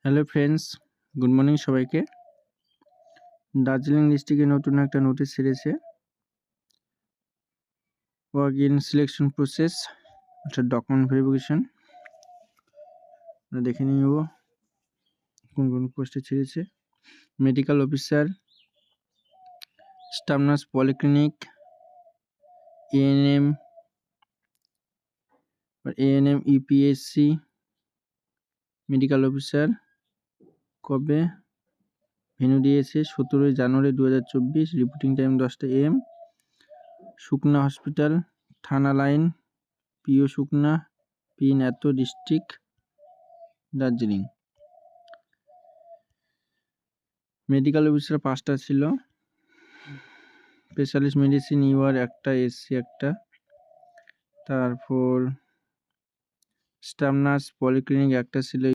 Hello friends, good morning সবাইকে। দার্জিলিং ডিস্ট্রিক্টে নতুন একটা নোটিশ ছেড়েছে, ওয়ার্ক ইন সিলেকশন প্রসেস, অর্থাৎ ডকুমেন্ট ভেরিফিকেশন। আমরা দেখে নিয়ে নেব কোন কোন পোস্টে ছেড়েছে। Medical officer, staff nurse polyclinic, ANM UPSC, medical officer. কবে? ভেন্যু দিয়েছে 17 জানুয়ারি 2024, রিপোর্টিং টাইম 10টা AM। সুকনা হসপিটাল, থানা লাইন, পিও সুকনা, পিন এত, ডিস্ট্রিক্ট দার্জিলিং। মেডিকেল অফিসার 5টা ছিল, স্পেশালিস্ট মেডিসিন ইউআর একটা, এসসি একটা, তারপর স্টাফ নার্স পলিক্লিনিক একটা ছিল।